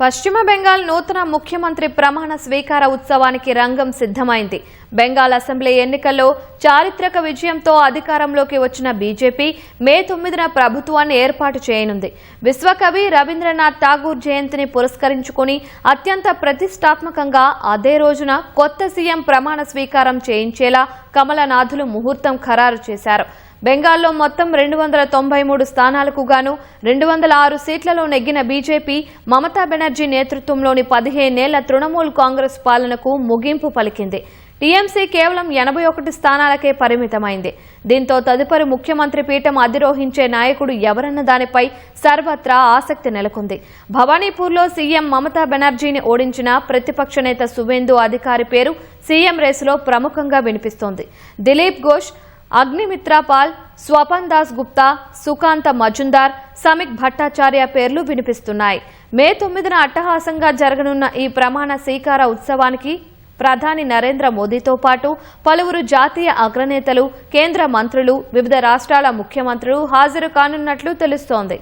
పశ్చిమ బెంగాల్ నూతన ముఖ్యమంత్రి ప్రమాణ స్వీకార ఉత్సవానికి రంగం సిద్ధమైంది. బెంగాల్ అసెంబ్లీ ఎన్నికల్లో చారిత్రక విజయంతో అధికారంలోకి వచ్చిన బీజేపీ మే 9న ప్రభుత్వాన్ని ఏర్పాటు చేయనుంది. విశ్వకవి రవీంద్రనాథ్ ఠాగూర్ జయంతిని పురస్కరించుకుని అత్యంత ప్రతిష్టాత్మకంగా అదే రోజున కొత్త సీఎం ప్రమాణ స్వీకారం చేయించేలా కమలనాథులు ముహూర్తం ఖరారు చేశారు. బెంగాల్లో మొత్తం 293 స్థానాలకు గాను 206 సీట్లలో నెగ్గిన బీజేపీ మమతా బెనర్జీ నేతృత్వంలోని 15 ఏళ్ల తృణమూల్ కాంగ్రెస్ పాలనకు ముగింపు పలికింది. టీఎంసీ కేవలం 81 స్థానాలకే పరిమితమైంది. దీంతో తదుపరి ముఖ్యమంత్రి పీఠం అధిరోహించే నాయకుడు ఎవరన్న దానిపై సర్వత్రా ఆసక్తి నెలకొంది. భవానీపూర్లో సీఎం మమతా బెనర్జీని ఓడించిన ప్రతిపక్ష నేత సువేందు అధికారి పేరు సీఎం రేసులో ప్రముఖంగా వినిపిస్తోంది. దిలీప్ ఘోష్, అగ్నిమిత్రా పాల్, స్వపన్ దాస్ గుప్తా, సుకాంత మజుందార్, సమీక్ భట్టాచార్య పేర్లు వినిపిస్తున్నాయి. మే 9న అట్టహాసంగా జరగనున్న ఈ ప్రమాణ స్వీకార ఉత్సవానికి ప్రధాని నరేంద్ర మోదీతో పాటు పలువురు జాతీయ అగ్రనేతలు, కేంద్ర మంత్రులు, వివిధ రాష్ట్రాల ముఖ్యమంత్రులు హాజరు కానున్నట్లు తెలుస్తోంది.